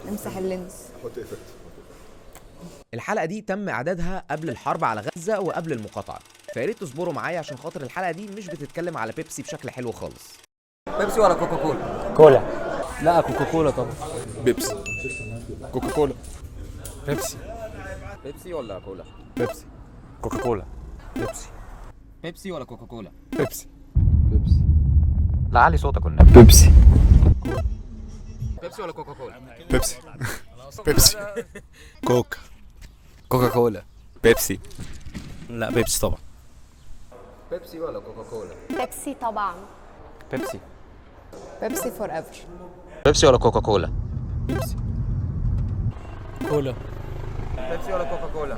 امسح اللينس. حط ايفكت. الحلقه دي تم اعدادها قبل الحرب على غزه وقبل المقاطعه، فيا ريت تصبروا معايا عشان خاطر الحلقه دي مش بتتكلم على بيبسي بشكل حلو خالص. بيبسي ولا كوكا كولا؟ كولا. لا كوكا كولا طبعا. بيبسي. كوكا كولا. بيبسي. بيبسي ولا كولا؟ بيبسي. كوكا كولا. بيبسي. بيبسي ولا كوكا كولا؟ بيبسي. بيبسي. لا علي صوتك والنبي. بيبسي. بيبسي ولا كوكا كولا؟ بيبسي. بيبسي. كوكا. كوكا كولا. بيبسي. لا بيبسي طبعا. بيبسي ولا كوكا كولا؟ بيبسي طبعا. بيبسي. بيبسي فور ايفر. بيبسي ولا كوكا كولا؟ بيبسي. كولا. بيبسي ولا كوكا كولا؟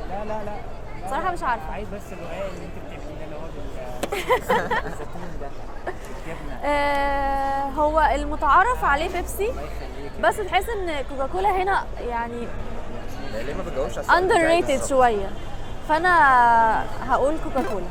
صراحة مش عارفة. عايز بس الرقاق اللي انت بتعمليه ده اللي هو بالزيتون ده بالجبنه. هو المتعارف عليه بيبسي، بس تحس ان كوكاكولا هنا يعني ليه ما بتجاوبش على اندر ريتد شويه، فانا هقول كوكاكولا.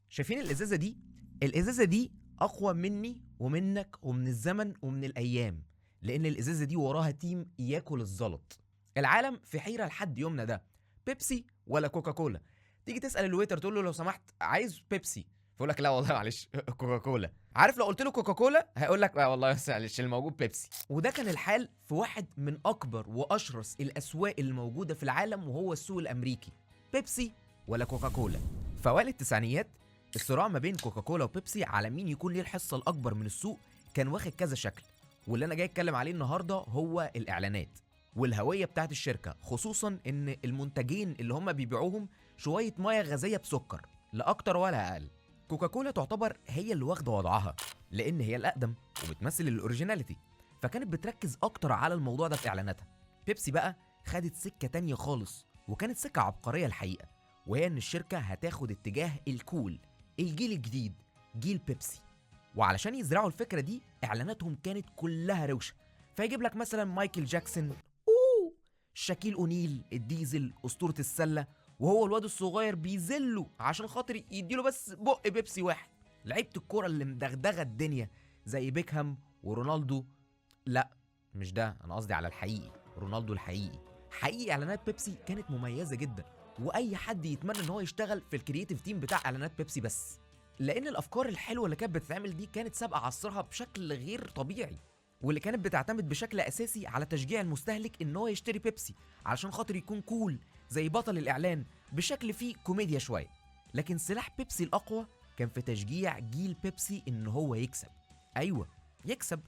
شايفين الازازه دي؟ الازازه دي اقوى مني ومنك ومن الزمن ومن الايام، لان الازازه دي وراها تيم ياكل الزلط. العالم في حيره لحد يومنا ده، بيبسي ولا كوكاكولا؟ تيجي تسال الويتر تقول له لو سمحت عايز بيبسي، فيقول لك لا والله معلش كوكاكولا. عارف لو قلت له كوكاكولا هيقول لك لا والله معلش الموجود بيبسي. وده كان الحال في واحد من اكبر واشرس الاسواق الموجوده في العالم، وهو السوق الامريكي. بيبسي ولا كوكاكولا؟ في اوائل التسعينيات الصراع ما بين كوكاكولا وبيبسي على مين يكون ليه الحصه الاكبر من السوق كان واخد كذا شكل، واللي انا جاي اتكلم عليه النهارده هو الاعلانات والهويه بتاعت الشركه، خصوصا ان المنتجين اللي هم بيبيعوهم شويه ميه غازيه بسكر، لا اكتر ولا اقل. كوكاكولا تعتبر هي اللي واخده وضعها لان هي الاقدم وبتمثل الاوريجيناليتي، فكانت بتركز اكتر على الموضوع ده في اعلاناتها. بيبسي بقى خدت سكه تانية خالص، وكانت سكه عبقريه الحقيقه، وهي ان الشركه هتاخد اتجاه الكول، الجيل الجديد، جيل بيبسي. وعلشان يزرعوا الفكره دي اعلاناتهم كانت كلها روشه، فيجيب لك مثلا مايكل جاكسون، شاكيل اونيل الديزل اسطوره السله، وهو الواد الصغير بيذله عشان خاطر يديله بس بق بيبسي واحد. لعيبه الكوره اللي مدغدغه الدنيا زي بيكهام ورونالدو، لا مش ده، انا قصدي على الحقيقي، رونالدو الحقيقي. حقيقي اعلانات بيبسي كانت مميزه جدا، واي حد يتمنى ان هو يشتغل في الكرييتيف تيم بتاع اعلانات بيبسي، بس لان الافكار الحلوه اللي كانت بتتعمل دي كانت سابقه عصرها بشكل غير طبيعي، واللي كانت بتعتمد بشكل اساسي على تشجيع المستهلك ان هو يشتري بيبسي علشان خاطر يكون كول زي بطل الاعلان بشكل فيه كوميديا شويه. لكن سلاح بيبسي الاقوى كان في تشجيع جيل بيبسي ان هو يكسب. ايوه يكسب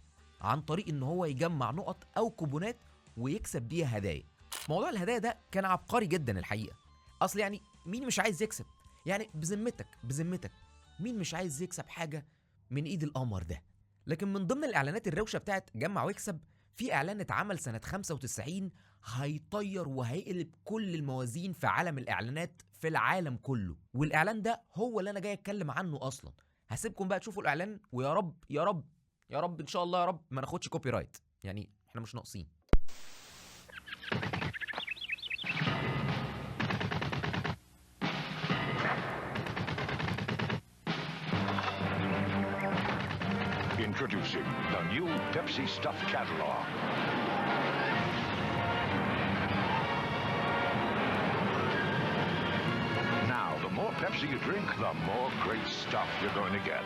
عن طريق ان هو يجمع نقط او كوبونات ويكسب بيها هدايا. موضوع الهدايا ده كان عبقري جدا الحقيقه، اصل يعني مين مش عايز يكسب؟ يعني بذمتك مين مش عايز يكسب حاجه من ايد القمر ده؟ لكن من ضمن الاعلانات الروشه بتاعت جمع واكسب في اعلان اتعمل سنه 95 هيطير وهيقلب كل الموازين في عالم الاعلانات في العالم كله، والاعلان ده هو اللي انا جاي اتكلم عنه اصلا. هسيبكم بقى تشوفوا الاعلان، ويا رب يا رب يا رب ان شاء الله يا رب ما ناخدش كوبي رايت، يعني احنا مش ناقصين. Introducing the new Pepsi Stuffed Catalog. Now, the more Pepsi you drink, the more great stuff you're going to get.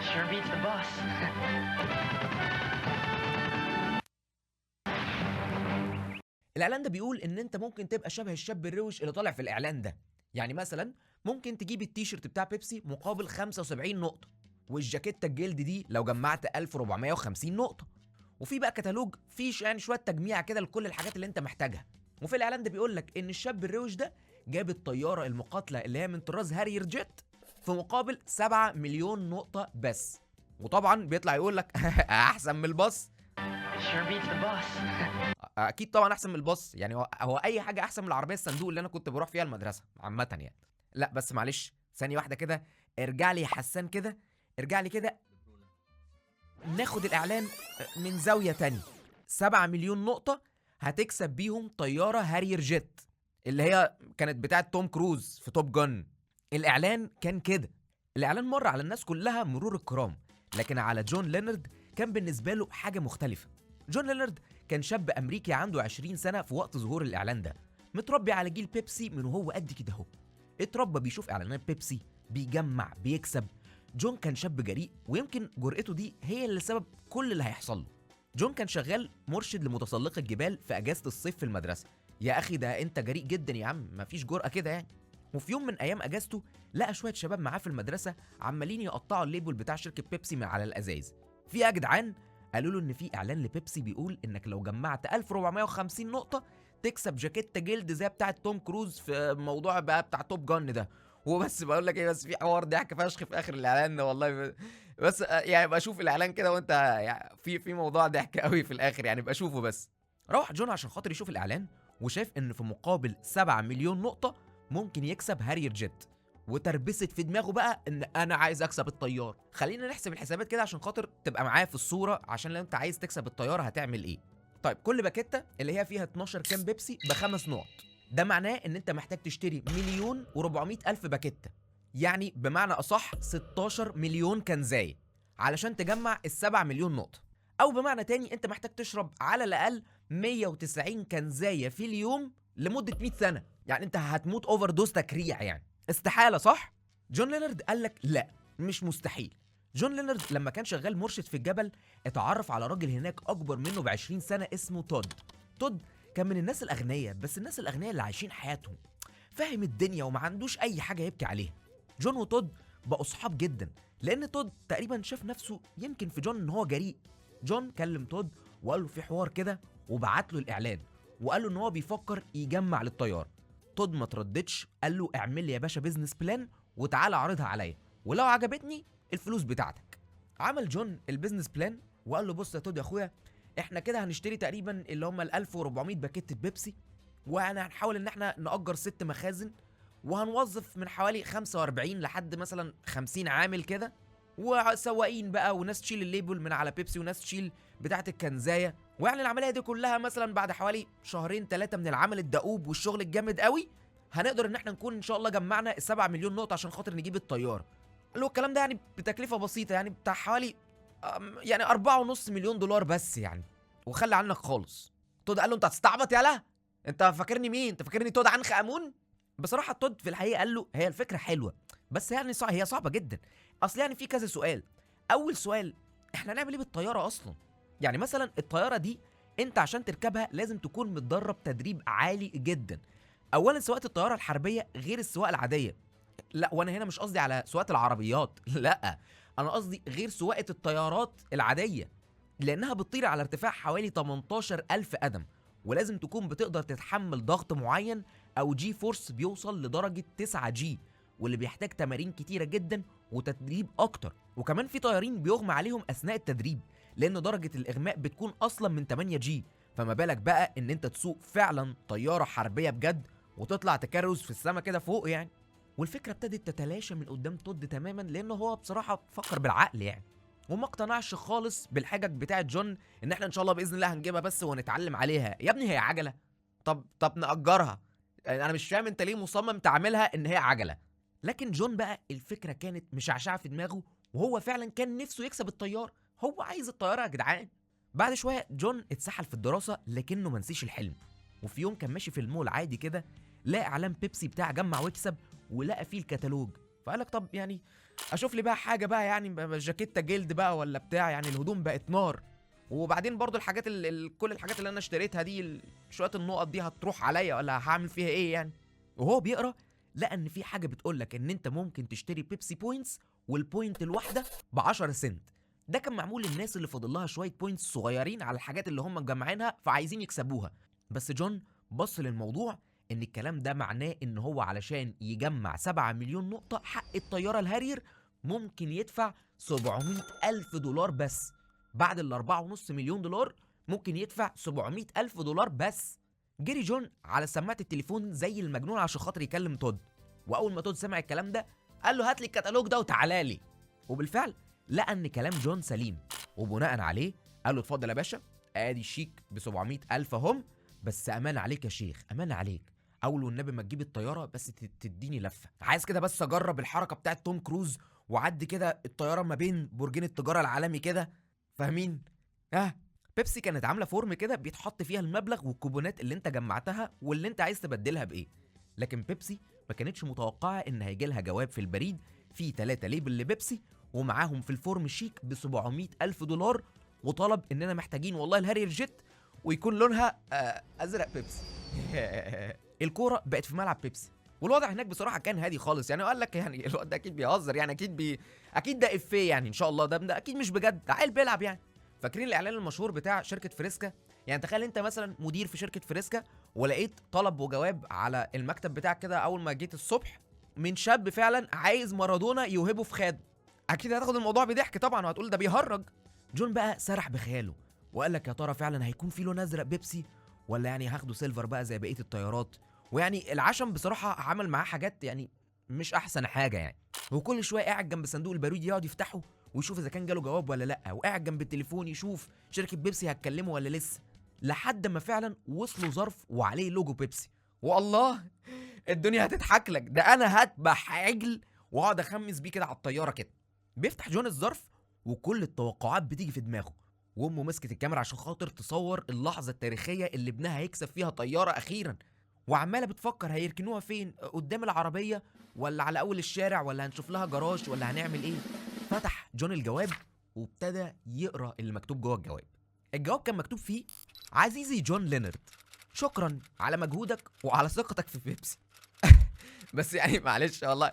Sure beats the bus. الاعلان ده بيقول ان انت ممكن تبقى شبه الشاب الروش اللي طالع في الاعلان ده، يعني مثلا ممكن تجيب التيشيرت بتاع بيبسي مقابل 75 نقطه، والجاكيته الجلد دي لو جمعت 1450 نقطه، وفي بقى كتالوج فيه يعني شويه تجميع كده لكل الحاجات اللي انت محتاجها. وفي الاعلان ده بيقول لك ان الشاب الروش ده جاب الطياره المقاتله اللي هي من طراز هارير جيت في مقابل 7 مليون نقطه بس، وطبعا بيطلع يقول لك احسن من الباص. Sure beats the bus. اكيد طبعا احسن من الباص، يعني هو اي حاجه احسن من العربيه الصندوق اللي انا كنت بروح فيها المدرسه عامه يعني. لا بس معلش ثانيه واحده كده، ارجع لي يا حسان كده، ارجع لي كده، ناخد الاعلان من زاويه تانية. 7 مليون نقطه هتكسب بيهم طياره هارير جيت اللي هي كانت بتاعه توم كروز في توب جن، الإعلان كان كده. الإعلان مر على الناس كلها مرور الكرام، لكن على جون لينارد كان بالنسبة له حاجة مختلفة. جون لينارد كان شاب أمريكي عنده 20 سنة في وقت ظهور الإعلان ده، متربي على جيل بيبسي من وهو قد كده اهو. اتربى بيشوف إعلانات بيبسي، بيجمع، بيكسب. جون كان شاب جريء، ويمكن جرأته دي هي اللي سبب كل اللي هيحصل له. جون كان شغال مرشد لمتسلقي الجبال في أجازة الصيف في المدرسة. يا أخي ده أنت جريء جدا يا عم، مفيش جرأة كده يعني. وفي يوم من أيام أجازته لقى شوية شباب معاه في المدرسة عمالين يقطعوا الليبل بتاع شركة بيبسي من على الأزايز. في يا جدعان؟ قالوا له إن في إعلان لبيبسي بيقول إنك لو جمعت 1450 نقطة تكسب جاكيتة جلد زي بتاعة توم كروز في موضوع بقى بتاع توب جان ده. وبس بقول لك ايه، بس في حوار ضحك فشخ في اخر الاعلان ده والله. بس يعني بقى شوف الاعلان كده وانت يعني في موضوع ضحك قوي في الاخر يعني، بقى شوفه بس. روح جون عشان خاطر يشوف الاعلان، وشاف ان في مقابل 7 مليون نقطة ممكن يكسب هارير جيت، وتربست في دماغه بقى ان انا عايز اكسب الطيار. خلينا نحسب الحسابات كده عشان خاطر تبقى معايا في الصورة، عشان لو انت عايز تكسب الطيارة هتعمل ايه. طيب كل باكيتة اللي هي فيها 12 كان بيبسي ب5 نقط، ده معناه ان انت محتاج تشتري 1,400,000 باكيتة، يعني بمعنى اصح 16 مليون كنزاية علشان تجمع ال7 مليون نقطة. او بمعنى تاني انت محتاج تشرب على الاقل 190 كنزاية في اليوم لمدة 100 سنة، يعني انت هتموت اوفر دوز تكريع، يعني استحالة صح؟ جون لينارد قال لك لا مش مستحيل. جون لينارد لما كان شغال مرشد في الجبل اتعرف على راجل هناك اكبر منه ب20 سنة اسمه تود. تود كان من الناس الاغنياء، بس الناس الاغنياء اللي عايشين حياتهم، فاهم الدنيا وما عندوش اي حاجة يبكي عليها. جون وتود بقوا صحاب جدا، لان تود تقريبا شاف نفسه يمكن في جون ان هو جريء. جون كلم تود وقال له في حوار كده، وبعت له الاعلان وقال له ان هو بيفكر يجمع للطيار. تود ما ترددش، قال له اعمل لي يا باشا بيزنس بلان وتعالى عرضها عليا، ولو عجبتني الفلوس بتاعتك. عمل جون البيزنس بلان وقال له بص يا تود يا اخويا، احنا كده هنشتري تقريبا اللي هم 1400 باكيت بيبسي، وانا هنحاول ان احنا نأجر 6 مخازن، وهنوظف من حوالي 45 لحد مثلا 50 عامل كده، وسواقين بقى، وناس تشيل الليبل من على بيبسي، وناس تشيل بتاعه الكنزايه. ويعني العمليه دي كلها مثلا بعد حوالي 2-3 من العمل الدؤوب والشغل الجامد قوي هنقدر ان احنا نكون ان شاء الله جمعنا ال7 مليون نقطه عشان خاطر نجيب الطياره. قال له الكلام ده يعني بتكلفه بسيطه، يعني بتاع حوالي يعني 4.5 مليون دولار بس يعني، وخلي عنك خالص. تود قال له انت هتستعبط يالا، انت فاكرني مين؟ انت فاكرني تود عنخ امون؟ بصراحه تود في الحقيقه قال له هي الفكره حلوه، بس يعني هي صعبه جدا. اصل يعني في كذا سؤال. اول سؤال، احنا هنعمل ايه بالطياره اصلا؟ يعني مثلا الطياره دي انت عشان تركبها لازم تكون متدرب تدريب عالي جدا. اولا سواقه الطياره الحربيه غير السواقه العاديه. لا، وانا هنا مش قصدي على سواقه العربيات، لا انا قصدي غير سواقه الطيارات العاديه، لانها بتطير على ارتفاع حوالي 18,000 قدم، ولازم تكون بتقدر تتحمل ضغط معين او جي فورس بيوصل لدرجه 9 جي، واللي بيحتاج تمارين كتيره جدا وتدريب اكتر. وكمان في طيارين بيغمى عليهم اثناء التدريب، لان درجه الاغماء بتكون اصلا من 8 جي، فما بالك بقى ان انت تسوق فعلا طياره حربيه بجد وتطلع تكروز في السما كده فوق يعني. والفكره ابتدت تتلاشى من قدام تود تماما، لانه هو بصراحه فكر بالعقل يعني، وما اقتنعش خالص بالحجج بتاعه جون ان احنا ان شاء الله باذن الله هنجيبها بس ونتعلم عليها. يا ابني هي عجله، طب نأجرها. يعني انا مش فاهم انت ليه مصمم تعملها ان هي عجله. لكن جون بقى الفكره كانت مشعشعه في دماغه، وهو فعلا كان نفسه يكسب الطيار، هو عايز الطياره يا جدعان. بعد شويه جون اتسحل في الدراسه لكنه منسيش الحلم. وفي يوم كان ماشي في المول عادي كده، لقى اعلان بيبسي بتاع جمع واكسب، ولقى فيه الكتالوج، فقالك طب يعني اشوف لي بقى حاجه بقى، يعني جاكيته جلد بقى ولا بتاع، يعني الهدوم بقت نار، وبعدين برضو الحاجات كل الحاجات اللي انا اشتريتها دي، شويه النقط دي هتروح عليا ولا هعمل فيها ايه يعني. وهو بيقرا لقى ان في حاجه بتقولك ان انت ممكن تشتري بيبسي بوينتس، والبوينت الواحده ب10 سنت. ده كان معمول للناس اللي فاضل لها شويه بوينتس صغيرين على الحاجات اللي هم مجمعينها فعايزين يكسبوها. بس جون بص للموضوع ان الكلام ده معناه ان هو علشان يجمع 7 مليون نقطه حق الطياره الهارير ممكن يدفع 700,000 دولار بس. بعد ال4.5 مليون دولار ممكن يدفع 700,000 دولار بس. جري جون على سماعه التليفون زي المجنون عشان خاطر يكلم تود، واول ما تود سمع الكلام ده قال له هات لي الكتالوج ده وتعالى لي. وبالفعل لقى ان كلام جون سليم، وبناء عليه قال له اتفضل يا باشا، ادي الشيك ب700,000 اهم، بس امان عليك يا شيخ، امان عليك، اول والنبي ما تجيب الطياره بس تديني لفه، عايز كده بس اجرب الحركه بتاعت توم كروز وعدي كده الطياره ما بين برجين التجاره العالمي كده، فاهمين؟ بيبسي كانت عامله فورم كده بيتحط فيها المبلغ والكوبونات اللي انت جمعتها واللي انت عايز تبدلها بايه. لكن بيبسي ما كانتش متوقعه ان هيجي لها جواب في البريد فيه 3 ليبل لبيبسي ومعاهم في الفورم شيك ب $700,000 وطلب اننا محتاجين والله الهارير جيت ويكون لونها ازرق بيبسي. الكوره بقت في ملعب بيبسي والوضع هناك بصراحه كان هادي خالص، يعني قال لك يعني الواد ده اكيد بيهزر، يعني اكيد ده افيه يعني ان شاء الله، ده اكيد مش بجد، ده عيل بيلعب يعني. فاكرين الاعلان المشهور بتاع شركه فريسكا؟ يعني تخيل انت مثلا مدير في شركه فريسكا ولقيت طلب وجواب على المكتب بتاعك كده اول ما جيت الصبح من شاب فعلا عايز مارادونا يوهبه في خاده، اكيد هتاخد الموضوع بضحك طبعا وهتقول ده بيهرج. جون بقى سرح بخياله وقال لك يا ترى فعلا هيكون في لون ازرق بيبسي ولا يعني هاخده سيلفر بقى زي بقيه الطيارات. ويعني العشم بصراحه عمل معاه حاجات يعني مش احسن حاجه يعني، وكل شويه قاعد جنب صندوق البارود يقعد يفتحه ويشوف اذا كان جاله جواب ولا لا، وقاعد جنب التليفون يشوف شركه بيبسي هتكلمه ولا لسه، لحد ما فعلا وصلوا ظرف وعليه لوجو بيبسي. والله الدنيا هتضحك لك، ده انا هذبح عجل واقعد اخمس بيه كده على الطياره كده. بيفتح جون الظرف وكل التوقعات بتيجي في دماغه، وامه مسكت الكاميرا عشان خاطر تصور اللحظه التاريخيه اللي ابنها هيكسب فيها طياره اخيرا، وعماله بتفكر هيركنوها فين، قدام العربيه ولا على اول الشارع ولا هنشوف لها جراج ولا هنعمل ايه. فتح جون الجواب وابتدى يقرا اللي مكتوب جوه الجواب. الجواب كان مكتوب فيه: عزيزي جون لينارد، شكرا على مجهودك وعلى ثقتك في بيبسي. بس يعني معلش والله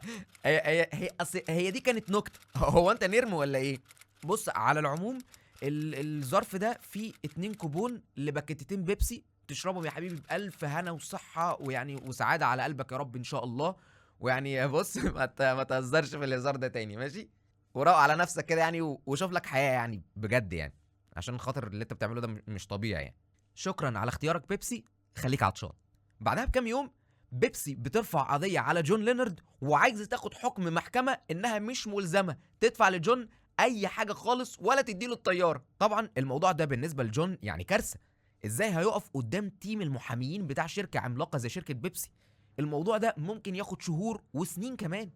هي دي كانت نكته، هو انت نرم ولا ايه؟ بص على العموم الظرف ده فيه 2 كوبون لباكيتتين بيبسي تشربهم يا حبيبي بألف هنا وصحه ويعني وسعاده على قلبك يا رب ان شاء الله. ويعني بص ما تهزرش في الهزار ده تاني ماشي، وروق على نفسك كده يعني وشوف لك حياه يعني بجد يعني، عشان خاطر اللي انت بتعمله ده مش طبيعي يعني. شكرا على اختيارك بيبسي، خليك عطشان. بعدها بكام يوم بيبسي بترفع قضيه على جون لينارد وعايزه تاخد حكم محكمه انها مش ملزمه تدفع لجون اي حاجه خالص ولا تديله الطياره. طبعا الموضوع ده بالنسبه لجون يعني كارثه، ازاي هيقف قدام تيم المحاميين بتاع شركه عملاقه زي شركه بيبسي؟ الموضوع ده ممكن ياخد شهور وسنين كمان.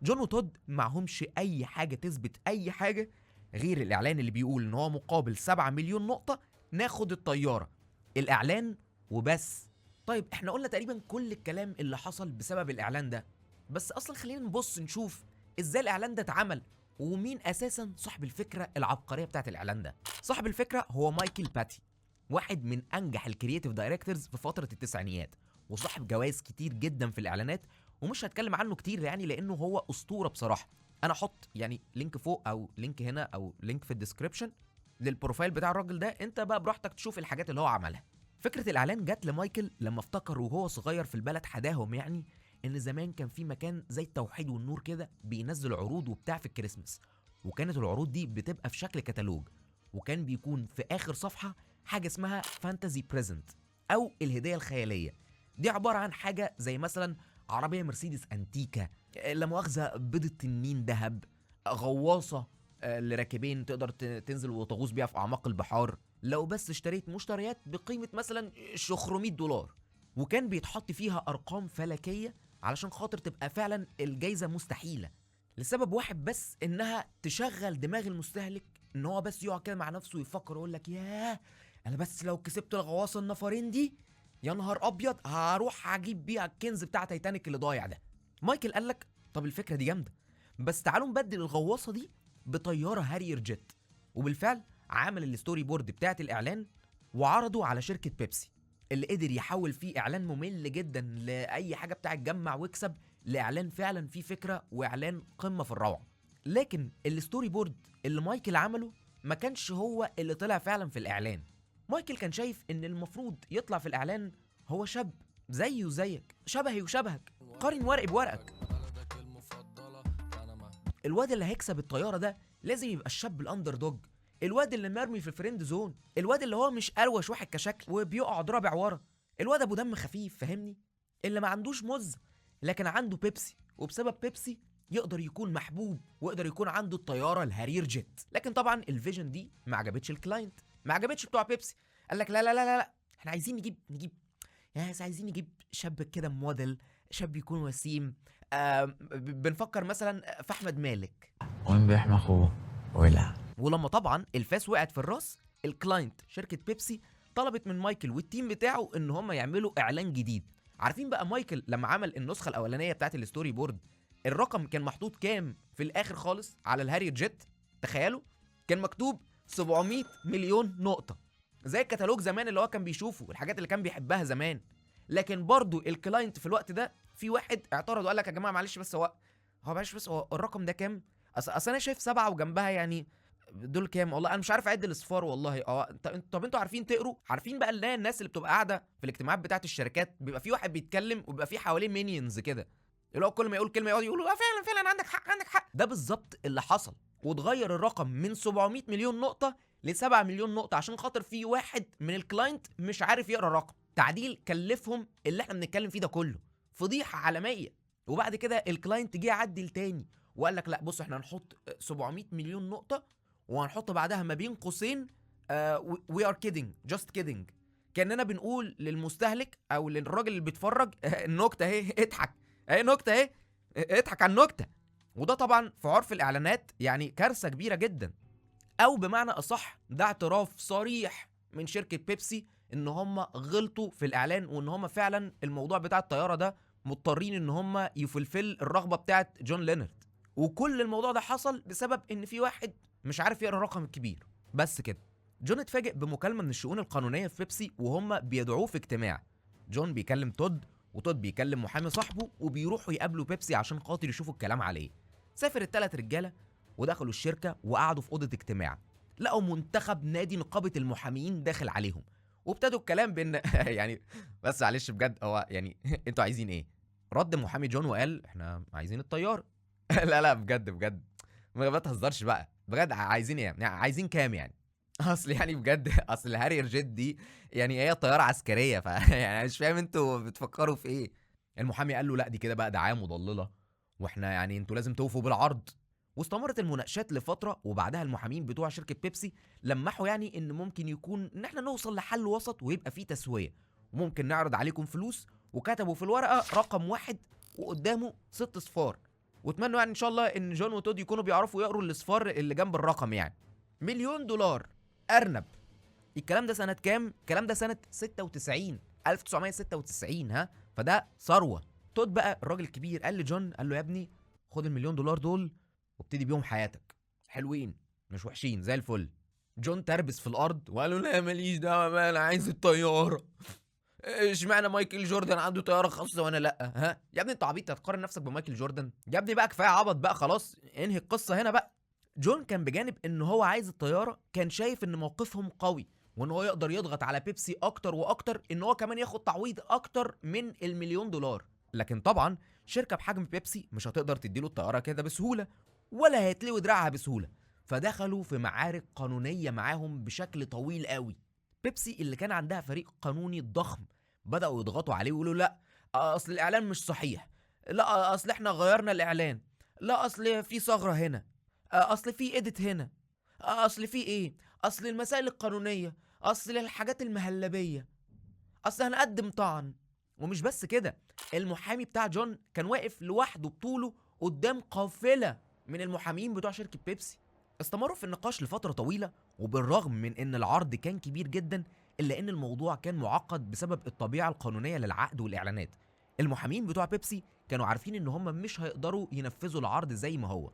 جون وتود معهمش اي حاجه تثبت اي حاجه غير الاعلان اللي بيقول ان هو مقابل 7 مليون نقطه ناخد الطياره، الاعلان وبس. طيب احنا قلنا تقريبا كل الكلام اللي حصل بسبب الاعلان ده، بس اصلا خلينا نبص نشوف ازاي الاعلان ده اتعمل ومين اساسا صاحب الفكره العبقريه بتاعت الاعلان ده. صاحب الفكره هو مايكل باتي، واحد من انجح الكرييتيف دايركتورز في فتره التسعينيات وصاحب جوائز كتير جدا في الاعلانات، ومش هتكلم عنه كتير يعني لانه هو اسطوره بصراحه. انا احط يعني لينك فوق او لينك هنا او لينك في الديسكريبشن للبروفايل بتاع الراجل ده، انت بقى براحتك تشوف الحاجات اللي هو عملها. فكره الاعلان جت لمايكل لما افتكر وهو صغير في البلد حداهم يعني ان زمان كان في مكان زي التوحيد والنور كده بينزل عروض وبتاع في الكريسماس، وكانت العروض دي بتبقى في شكل كتالوج، وكان بيكون في اخر صفحه حاجه اسمها فانتازي بريزنت او الهديه الخياليه. دي عباره عن حاجه زي مثلا عربيه مرسيدس انتيكا، لا مؤاخذه بيضه تنين ذهب، غواصه لراكبين تقدر تنزل وتغوص بيها في اعماق البحار لو بس اشتريت مشتريات بقيمه مثلا $500، وكان بيتحط فيها ارقام فلكيه علشان خاطر تبقى فعلا الجايزه مستحيله، لسبب واحد بس انها تشغل دماغ المستهلك ان هو بس يقعد كده مع نفسه ويفكر ويقول لك ياه انا بس لو كسبت الغواصه النفرين دي يا نهار ابيض هروح اجيب بيها الكنز بتاع تايتانيك اللي ضايع ده. مايكل قال لك طب الفكره دي جامده، بس تعالوا نبدل الغواصه دي بطياره هارير جيت، وبالفعل عمل الستوري بورد بتاعت الاعلان وعرضه على شركه بيبسي اللي قدر يحول فيه اعلان ممل جدا لاي حاجه بتاع جمع واكسب لاعلان فعلا فيه فكره واعلان قمه في الروعه. لكن الستوري بورد اللي مايكل عمله ما كانش هو اللي طلع فعلا في الاعلان. مايكل كان شايف ان المفروض يطلع في الاعلان هو شاب زيي وزيك، شبهي وشبهك، قارن ورقي بورقك. الواد اللي هيكسب الطياره ده لازم يبقى الشاب الاندر دوج، الواد اللي مرمي في الفريند زون، الواد اللي هو مش اروش واحد كشكل وبيقعد رابع ورا، الواد ابو دم خفيف فاهمني، اللي ما عندوش مز لكن عنده بيبسي، وبسبب بيبسي يقدر يكون محبوب ويقدر يكون عنده الطياره الهارير جيت. لكن طبعا الفيجن دي ما عجبتش الكلاينت، ما عجبتش بتوع بيبسي، قال لك لا لا لا لا احنا عايزين نجيب يعني عايزين نجيب شاب كده موديل، شاب يكون وسيم. بنفكر مثلا في احمد مالك. وين بيحمى اخوه ولع. ولما طبعا الفاس وقعت في الراس، الكلاينت شركه بيبسي طلبت من مايكل والتيم بتاعه ان هم يعملوا اعلان جديد. عارفين بقى مايكل لما عمل النسخه الاولانيه بتاعت الستوري بورد، الرقم كان محطوط كام في الاخر خالص على الهاريت جيت؟ تخيلوا كان مكتوب 700 مليون نقطه، زي الكتالوج زمان اللي هو كان بيشوفه والحاجات اللي كان بيحبها زمان. لكن برضو الكلاينت في الوقت ده في واحد اعترض وقال لك يا جماعه معلش بس هو معلش بس هو الرقم ده كام؟ اصل انا شايف 7 وجنبها يعني دول كام؟ والله انا مش عارف اعد الاصفار والله. طب انتوا عارفين تقروا؟ عارفين بقى اللي هي الناس اللي بتبقى قاعده في الاجتماعات بتاعه الشركات، بيبقى في واحد بيتكلم وبيبقى في حواليه مينيونز كده، اللي هو كل ما يقول كلمه يقعد يقولوا فعلا عندك حق عندك حق. ده بالظبط اللي حصل، واتغير الرقم من 700 مليون نقطه ل 7 مليون نقطه عشان خاطر في واحد من الكلاينت مش عارف يقرا الرقم. تعديل كلفهم اللي احنا بنتكلم فيه ده كله، فضيحه عالميه. وبعد كده الكلاينت جه عدل تاني وقال لك لا بص احنا هنحط 700 مليون نقطه وهنحط بعدها ما بين قوسين وي ار كيدنج جاست كيدنج، كاننا بنقول للمستهلك او للراجل اللي بيتفرج النكته اهي اضحك، اهي نكته اهي اضحك على النكته. وده طبعا في عرف الاعلانات يعني كارثه كبيره جدا، او بمعنى اصح ده اعتراف صريح من شركه بيبسي ان هم غلطوا في الاعلان، وان هم فعلا الموضوع بتاع الطياره ده مضطرين ان هم يفلفل الرغبه بتاعت جون لينارد. وكل الموضوع ده حصل بسبب ان في واحد مش عارف يقرا الرقم الكبير بس كده. جون اتفاجئ بمكالمه من الشؤون القانونيه في بيبسي وهم بيدعوه في اجتماع. جون بيكلم تود وتود بيكلم محامي صاحبه وبيروحوا يقابلوا بيبسي عشان خاطر يشوفوا الكلام عليه. سافر الثلاث رجاله ودخلوا الشركه وقعدوا في اوضه اجتماع، لقوا منتخب نادي نقابه المحاميين داخل عليهم، وابتدوا الكلام بان يعني بس معلش بجد هو يعني انتوا عايزين ايه؟ رد محامي جون وقال احنا عايزين الطياره. لا بجد ما تهزرش بقى، بجد عايزين ايه؟ يعني عايزين كام يعني؟ اصل يعني بجد اصل الهارير جيت دي يعني هي طياره عسكريه يعني مش فاهم انتوا بتفكروا في ايه. المحامي قال له لا دي كده بقى دعايه مضلله، واحنا يعني انتوا لازم توفوا بالعرض. واستمرت المناقشات لفتره، وبعدها المحامين بتوع شركه بيبسي لمحوا يعني ان ممكن يكون ان احنا نوصل لحل وسط ويبقى فيه تسويه، وممكن نعرض عليكم فلوس. وكتبوا في الورقه رقم 1 وقدامه 6 صفار، واتمنوا يعني ان شاء الله ان جون وتود يكونوا بيعرفوا يقروا الاصفار اللي جنب الرقم. يعني $1 مليون ارنب. الكلام ده سنه كام؟ الكلام ده سنه 96 1996 ها، فده ثروه. تود بقى الراجل الكبير قال لجون، قال له يا ابني خد $1 مليون دول وابتدي بيهم حياتك، حلوين مش وحشين زي الفل. جون تربس في الارض وقال له لا ماليش دعوه بقى انا عايز الطياره. اشمعنى مايكل جوردن عنده طياره خاصه وانا لا؟ ها يا ابني انت عبيط هتقارن نفسك بمايكل جوردن؟ يا ابني بقى كفايه عبط بقى، خلاص انهي القصه هنا بقى. جون كان بجانب ان هو عايز الطياره كان شايف ان موقفهم قوي، وان هو يقدر يضغط على بيبسي اكتر واكتر ان هو كمان ياخد تعويض اكتر من $1 مليون. لكن طبعا شركه بحجم بيبسي مش هتقدر تديله الطياره كده بسهوله، ولا هيتلوي دراعها بسهوله، فدخلوا في معارك قانونيه معاهم بشكل طويل قوي. بيبسي اللي كان عندها فريق قانوني ضخم بداوا يضغطوا عليه ويقولوا لا اصل الاعلان مش صحيح، لا اصل احنا غيرنا الاعلان، لا اصل في ثغره هنا، اصل في ايديت هنا، اصل في ايه، اصل المسائل القانونيه، اصل الحاجات المهلبيه، اصل هنقدم طعن. ومش بس كده، المحامي بتاع جون كان واقف لوحده بطوله قدام قافله من المحامين بتوع شركه بيبسي. استمروا في النقاش لفتره طويله، وبالرغم من ان العرض كان كبير جدا الا ان الموضوع كان معقد بسبب الطبيعه القانونيه للعقد والاعلانات. المحامين بتوع بيبسي كانوا عارفين ان هم مش هيقدروا ينفذوا العرض زي ما هو،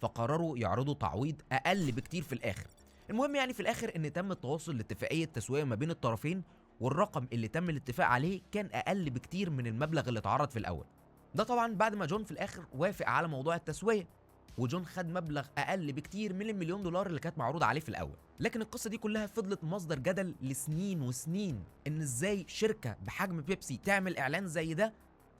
فقرروا يعرضوا تعويض اقل بكتير في الاخر. المهم يعني في الاخر ان تم التواصل لاتفاقيه تسويه ما بين الطرفين، والرقم اللي تم الاتفاق عليه كان اقل بكتير من المبلغ اللي اتعرض في الاول. ده طبعا بعد ما جون في الاخر وافق على موضوع التسويه، وجون خد مبلغ اقل بكتير من $1 مليون اللي كانت معروض عليه في الاول. لكن القصه دي كلها فضلت مصدر جدل لسنين وسنين، ان ازاي شركه بحجم بيبسي تعمل اعلان زي ده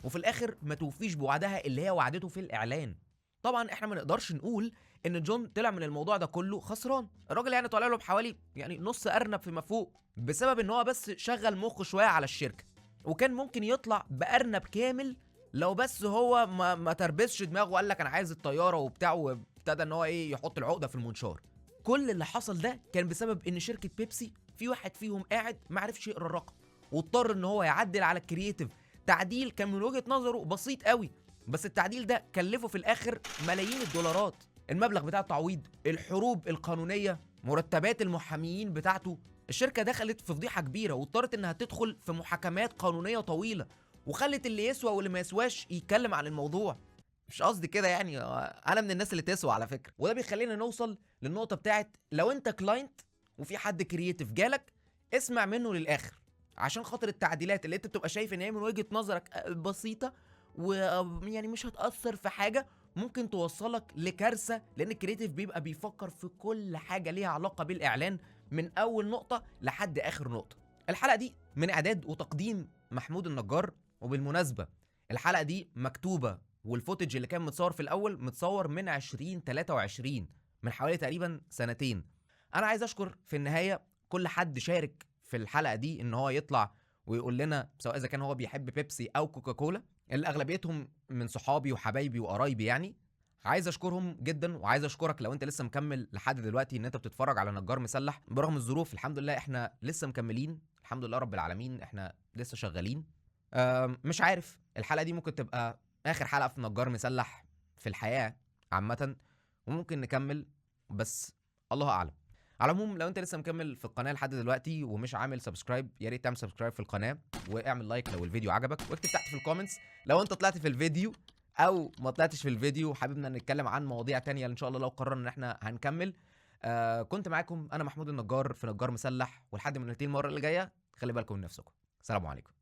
وفي الاخر ما توفيش بوعدها اللي هي وعدته في الاعلان. طبعا احنا ما نقدرش نقول ان جون طلع من الموضوع ده كله خسران، الراجل يعني طالع له بحوالي يعني نص ارنب فيما فوق، بسبب ان هو بس شغل مخه شويه على الشركه، وكان ممكن يطلع بارنب كامل لو بس هو ما تربسش دماغه وقال لك انا عايز الطياره وبتاع، وابتدى ان هو ايه يحط العقده في المنشار. كل اللي حصل ده كان بسبب ان شركه بيبسي في واحد فيهم قاعد ما عرفش يقرا الرقم، واضطر ان هو يعدل على الكرييتيف تعديل كان من وجهة نظره بسيط قوي، بس التعديل ده كلفه في الاخر ملايين الدولارات. المبلغ بتاع التعويض، الحروب القانونية، مرتبات المحاميين بتاعته. الشركة دخلت في فضيحة كبيرة واضطرت انها تدخل في محاكمات قانونية طويلة، وخلت اللي يسوى واللي ما يسواش يتكلم عن الموضوع. مش قصدي كده يعني، انا من الناس اللي تسوى على فكرة. وده بيخلينا نوصل للنقطة بتاعت لو انت كلاينت وفي حد كرييتيف جالك، اسمع منه للاخر، عشان خاطر التعديلات اللي انت بتبقى شايف ان هي من وجهة نظرك بسيطة ويعني مش هتأثر في حاجة، ممكن توصلك لكارثة، لان الكرييتيف بيبقى بيفكر في كل حاجة ليها علاقة بالاعلان من اول نقطة لحد اخر نقطة. الحلقة دي من اعداد وتقديم محمود النجار، وبالمناسبة الحلقة دي مكتوبة والفوتج اللي كان متصور في الاول متصور من 2023، من حوالي تقريبا سنتين. انا عايز اشكر في النهاية كل حد شارك في الحلقة دي ان هو يطلع ويقول لنا، سواء اذا كان هو بيحب بيبسي او كوكاكولا، اللي اغلبيتهم من صحابي وحبايبي وقرايبي يعني. عايز اشكرهم جدا، وعايز اشكرك لو انت لسه مكمل لحد دلوقتي ان انت بتتفرج على نجار مسلح برغم الظروف. الحمد لله احنا لسه مكملين، الحمد لله رب العالمين، احنا لسه شغالين. مش عارف الحلقة دي ممكن تبقى اخر حلقة في نجار مسلح في الحياة عامة، وممكن نكمل، بس الله اعلم. على العموم لو انت لسه مكمل في القناه لحد دلوقتي ومش عامل سبسكرايب، يا ريت تعمل سبسكرايب في القناه واعمل لايك لو الفيديو عجبك، واكتب تحت في الكومنتس لو انت طلعت في الفيديو او ما طلعتش في الفيديو، حاببنا نتكلم عن مواضيع تانية ان شاء الله لو قررنا ان احنا هنكمل. كنت معاكم انا محمود النجار في نجار مسلح، ولحد ما نلتقي المره اللي جايه خلي بالكم من نفسكم. السلام عليكم.